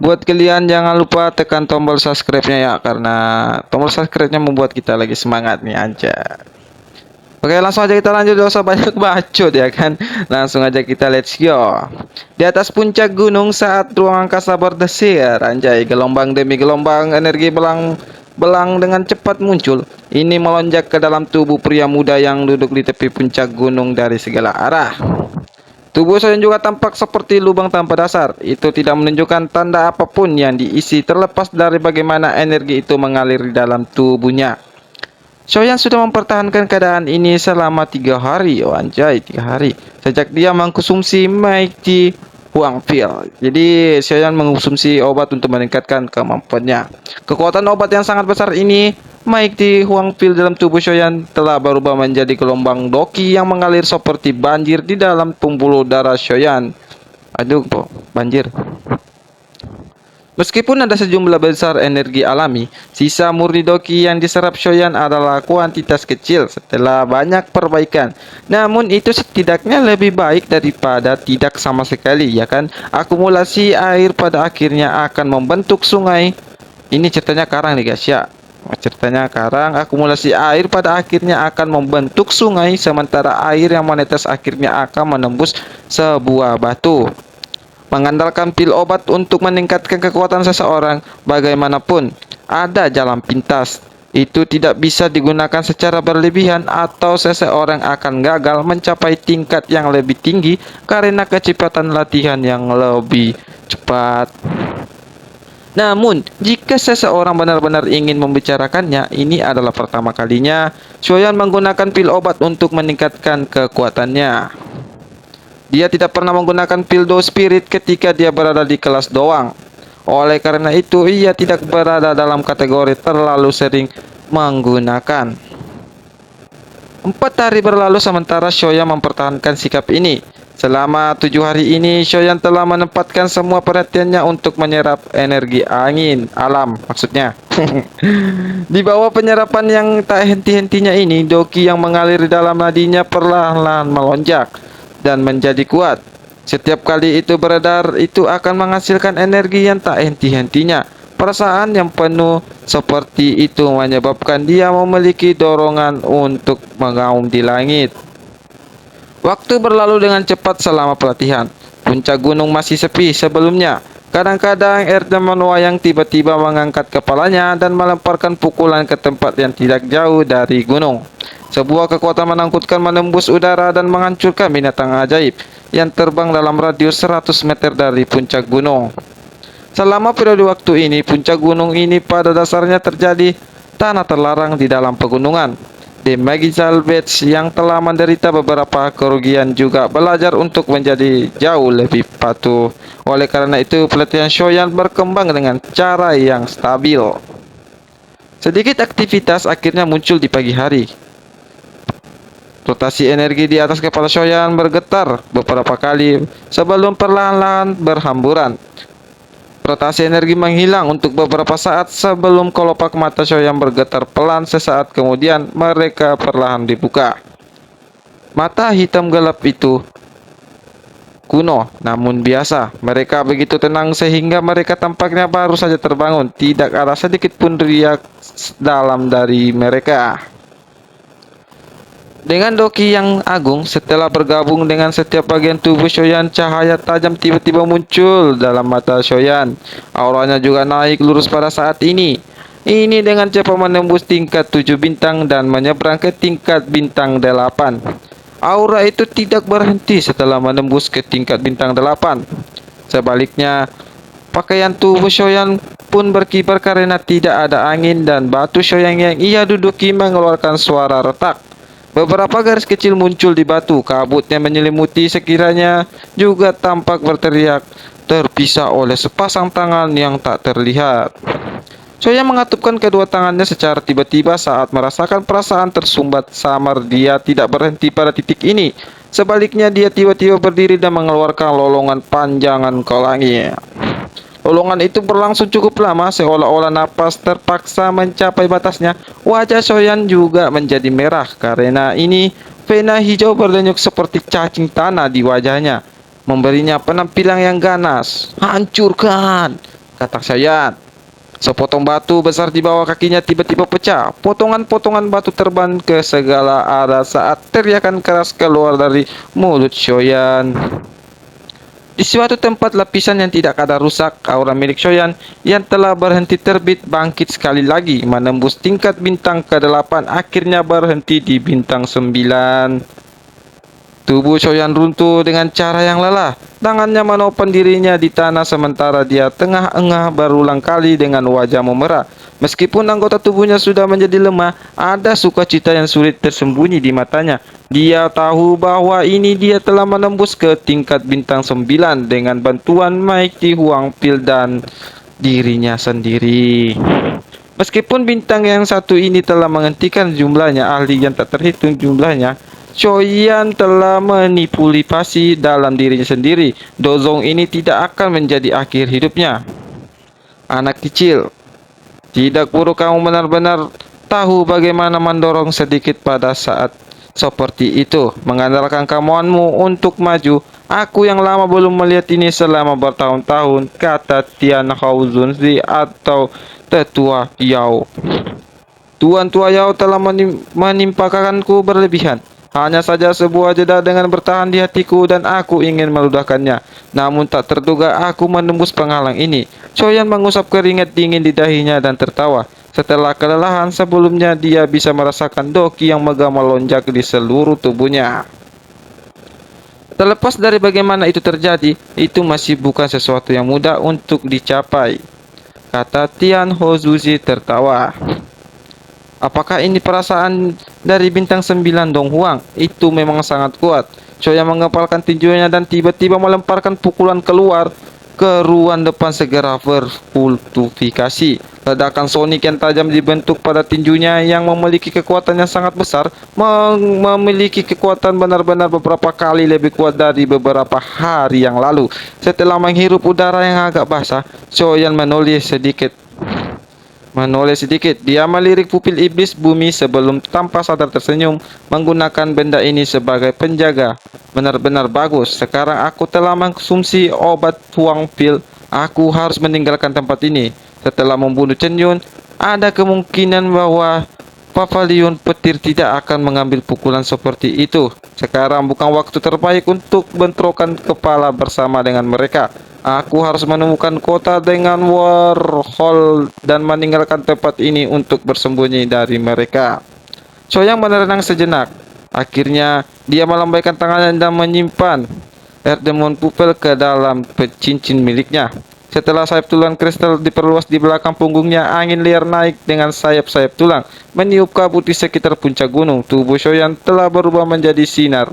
Buat kalian jangan lupa tekan tombol subscribe-nya ya, karena tombol subscribe-nya membuat kita lagi semangat nih aja. Oke, langsung aja kita lanjut, gak usah banyak bacot ya kan. Langsung aja kita let's go. Di atas puncak gunung saat ruang angkasa berdesir, anjay, gelombang demi gelombang energi belang dengan cepat muncul. Ini melonjak ke dalam tubuh pria muda yang duduk di tepi puncak gunung dari segala arah. Tubuh Soyeon juga tampak seperti lubang tanpa dasar. Itu tidak menunjukkan tanda apapun yang diisi terlepas dari bagaimana energi itu mengalir di dalam tubuhnya. Soyeon sudah mempertahankan keadaan ini selama 3 hari. Oh anjay, 3 hari. Sejak dia mengkonsumsi Mighty Huang Pil. Jadi Soyeon mengkonsumsi obat untuk meningkatkan kemampuannya. Kekuatan obat yang sangat besar ini, Mighty Huang Pil dalam tubuh Soyeon telah berubah menjadi gelombang doki yang mengalir seperti banjir di dalam pembuluh darah Soyeon. Aduh, banjir. Meskipun ada sejumlah besar energi alami, sisa murni doki yang diserap Soyeon adalah kuantitas kecil setelah banyak perbaikan. Namun itu setidaknya lebih baik daripada tidak sama sekali, ya kan? Akumulasi air pada akhirnya akan membentuk sungai. Ini ceritanya karang nih guys ya. Ceritanya karang, akumulasi air pada akhirnya akan membentuk sungai, sementara air yang menetes akhirnya akan menembus sebuah batu. Mengandalkan pil obat untuk meningkatkan kekuatan seseorang, bagaimanapun ada jalan pintas. Itu tidak bisa digunakan secara berlebihan atau seseorang akan gagal mencapai tingkat yang lebih tinggi karena kecepatan latihan yang lebih cepat. Namun, jika seseorang benar-benar ingin membicarakannya, ini adalah pertama kalinya Soyeon menggunakan pil obat untuk meningkatkan kekuatannya. Dia tidak pernah menggunakan pildo spirit ketika dia berada di kelas doang. Oleh karena itu, ia tidak berada dalam kategori terlalu sering menggunakan. 4 hari berlalu sementara Soyeon mempertahankan sikap ini. Selama 7 hari ini, Soyeon telah menempatkan semua perhatiannya untuk menyerap energi angin alam, maksudnya. Di bawah penyerapan yang tak henti-hentinya ini, doki yang mengalir di dalam nadinya perlahan-lahan melonjak dan menjadi kuat. Setiap kali itu beredar, itu akan menghasilkan energi yang tak henti-hentinya. Perasaan yang penuh seperti itu menyebabkan dia memiliki dorongan untuk mengaum di langit. Waktu berlalu dengan cepat selama pelatihan. Puncak gunung masih sepi sebelumnya. Kadang-kadang Erdemon yang tiba-tiba mengangkat kepalanya dan melemparkan pukulan ke tempat yang tidak jauh dari gunung. Sebuah kekuatan menakutkan menembus udara dan menghancurkan binatang ajaib yang terbang dalam radius 100 meter dari puncak gunung. Selama periode waktu ini, puncak gunung ini pada dasarnya terjadi tanah terlarang di dalam pegunungan. The Magical Bats yang telah menderita beberapa kerugian juga belajar untuk menjadi jauh lebih patuh. Oleh karena itu, pelatihan Soyeon berkembang dengan cara yang stabil. Sedikit aktivitas akhirnya muncul di pagi hari. Rotasi energi di atas kepala Soyeon bergetar beberapa kali sebelum perlahan-lahan berhamburan. Rotasi energi menghilang untuk beberapa saat sebelum kelopak mata Soyeon bergetar pelan. Sesaat kemudian mereka perlahan dibuka. Mata hitam gelap itu kuno namun biasa. Mereka begitu tenang sehingga mereka tampaknya baru saja terbangun. Tidak ada sedikit pun riak dalam dari mereka. Dengan doki yang agung, setelah bergabung dengan setiap bagian tubuh Soyeon, cahaya tajam tiba-tiba muncul dalam mata Soyeon. Auranya juga naik lurus pada saat ini. Ini dengan cepat menembus tingkat 7 bintang dan menyeberang ke tingkat bintang 8. Aura itu tidak berhenti setelah menembus ke tingkat bintang 8. Sebaliknya, pakaian tubuh Soyeon pun berkibar karena tidak ada angin dan batu Soyeon yang ia duduki mengeluarkan suara retak. Beberapa garis kecil muncul di batu, kabutnya menyelimuti sekiranya juga tampak berteriak, terpisah oleh sepasang tangan yang tak terlihat. Soyeon mengatupkan kedua tangannya secara tiba-tiba saat merasakan perasaan tersumbat samar. Dia tidak berhenti pada titik ini. Sebaliknya dia tiba-tiba berdiri dan mengeluarkan lolongan panjangan ke langit. Lolongan itu berlangsung cukup lama seolah-olah napas terpaksa mencapai batasnya. Wajah Soyeon juga menjadi merah karena ini vena hijau berdenyut seperti cacing tanah di wajahnya, memberinya penampilan yang ganas. Hancurkan! kata Shoyan. Sepotong batu besar di bawah kakinya tiba-tiba pecah. Potongan-potongan batu terbang ke segala arah saat teriakan keras keluar dari mulut Shoyan. Di suatu tempat lapisan yang tidak ada rusak, aura milik Shoyan yang telah berhenti terbit bangkit sekali lagi, menembus tingkat bintang ke-8, akhirnya berhenti di bintang 9. Tubuh Shoyan runtuh dengan cara yang lelah. Tangannya menopang dirinya di tanah sementara dia tengah engah berulang kali dengan wajah memerah. Meskipun anggota tubuhnya sudah menjadi lemah, ada sukacita yang sulit tersembunyi di matanya. Dia tahu bahwa ini dia telah menembus ke tingkat bintang 9 dengan bantuan Mighty Huang Pil dan dirinya sendiri. Meskipun bintang yang satu ini telah menghentikan jumlahnya ahli yang tak terhitung jumlahnya, Shoyan telah manipulasi dalam dirinya sendiri. Dozong ini tidak akan menjadi akhir hidupnya. Anak kecil, tidak perlu kamu benar-benar tahu bagaimana mendorong sedikit pada saat seperti itu. Mengandalkan kemauanmu untuk maju. Aku yang lama belum melihat ini selama bertahun-tahun, kata Tian Hao Zunzi atau Tetua Yao. Tuan Tua Yao telah menimpakanku berlebihan. Hanya saja sebuah jeda dengan bertahan di hatiku dan aku ingin meludahkannya. Namun tak terduga aku menembus penghalang ini. Shoyan mengusap keringat dingin di dahinya dan tertawa. Setelah kelelahan sebelumnya, dia bisa merasakan doki yang megah melonjak di seluruh tubuhnya. Terlepas dari bagaimana itu terjadi, itu masih bukan sesuatu yang mudah untuk dicapai, kata Tian Hozuzi tertawa. Apakah ini perasaan dari bintang 9 Dong Huang? Itu memang sangat kuat. Shoya mengepalkan tinjunya dan tiba-tiba melemparkan pukulan keluar ke ruang depan segera berkultifikasi. Ledakan sonik yang tajam dibentuk pada tinjunya yang memiliki kekuatan yang sangat besar, memiliki kekuatan benar-benar beberapa kali lebih kuat dari beberapa hari yang lalu. Setelah menghirup udara yang agak basah, Shoyan menoleh sedikit. Dia melirik pupil iblis bumi sebelum tanpa sadar tersenyum, menggunakan benda ini sebagai penjaga. Benar-benar bagus. Sekarang aku telah mengkonsumsi obat Huang Pil. Aku harus meninggalkan tempat ini. Setelah membunuh Chen Yun, ada kemungkinan bahwa Pavilion Petir tidak akan mengambil pukulan seperti itu. Sekarang bukan waktu terbaik untuk bentrokan kepala bersama dengan mereka. Aku harus menemukan kota dengan Warhol dan meninggalkan tempat ini untuk bersembunyi dari mereka. Soyang menerenang sejenak. Akhirnya, dia melambaikan tangannya dan menyimpan Erdemon Pupil ke dalam cincin miliknya. Setelah sayap tulang kristal diperluas di belakang punggungnya, angin liar naik dengan sayap-sayap tulang, meniup kabut di sekitar puncak gunung. Tubuh Shoyan telah berubah menjadi sinar.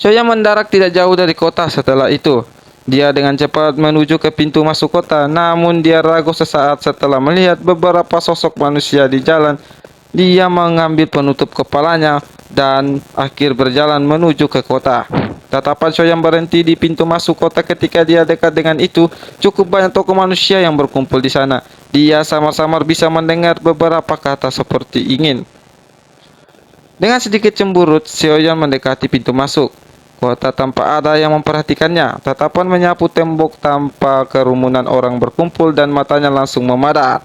Shoyan mendarat tidak jauh dari kota setelah itu. Dia dengan cepat menuju ke pintu masuk kota, namun dia ragu sesaat setelah melihat beberapa sosok manusia di jalan. Dia mengambil penutup kepalanya dan akhir berjalan menuju ke kota. Tatapan Shoyan berhenti di pintu masuk kota ketika dia dekat dengan itu. Cukup banyak tokoh manusia yang berkumpul di sana. Dia samar-samar bisa mendengar beberapa kata seperti ingin. Dengan sedikit cemburut, Shoyan mendekati pintu masuk kota tanpa ada yang memperhatikannya. Tatapan menyapu tembok tanpa kerumunan orang berkumpul dan matanya langsung memadat.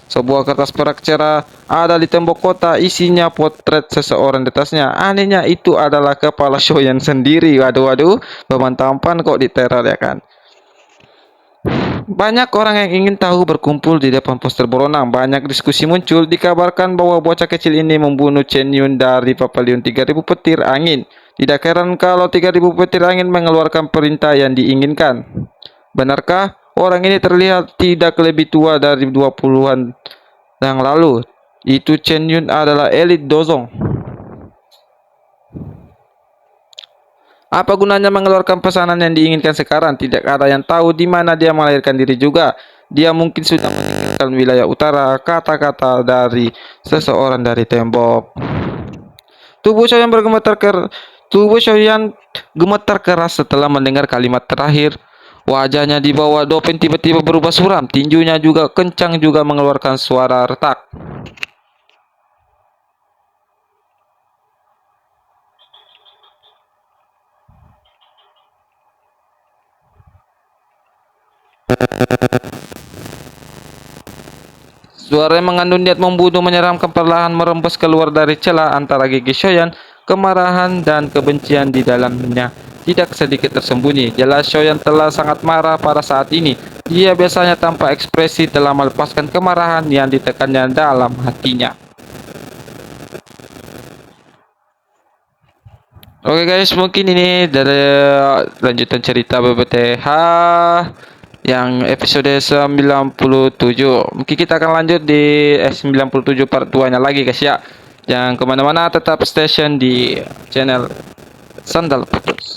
Sebuah kertas perak cerah ada di tembok kota, isinya potret seseorang di atasnya. Anehnya itu adalah kepala Shoyan sendiri. Waduh, beban tampan kok diteror ya kan. Banyak orang yang ingin tahu berkumpul di depan poster beronang. Banyak diskusi muncul. Dikabarkan bahwa bocah kecil ini membunuh Chen Yun dari Pavilion 3000 petir angin. Tidak heran kalau 3000 petir angin mengeluarkan perintah yang diinginkan. Benarkah orang ini terlihat tidak lebih tua dari 20-an yang lalu? Itu Chen Yun adalah elit Dozong. Apa gunanya mengeluarkan pesanan yang diinginkan sekarang? Tidak ada yang tahu di mana dia melahirkan diri juga. Dia mungkin sudah meninggalkan wilayah utara, kata-kata dari seseorang dari tembok. Tubuh Shoyan gemetar keras setelah mendengar kalimat terakhir. Wajahnya di bawah Dopen tiba-tiba berubah suram. Tinjunya juga kencang juga mengeluarkan suara retak. Suara yang mengandung niat membunuh menyeramkan perlahan merembes keluar dari celah antara gigi Shoyan. Kemarahan dan kebencian di dalamnya tidak sedikit tersembunyi. Jelas Shoyan telah sangat marah pada saat ini. Dia biasanya tanpa ekspresi telah melepaskan kemarahan yang ditekannya dalam hatinya. Oke guys, mungkin ini dari lanjutan cerita BBTH yang episode 97. Mungkin kita akan lanjut di 97 part 2 nya lagi guys ya. Jangan kemana-mana, tetap station di channel Sandal Putus.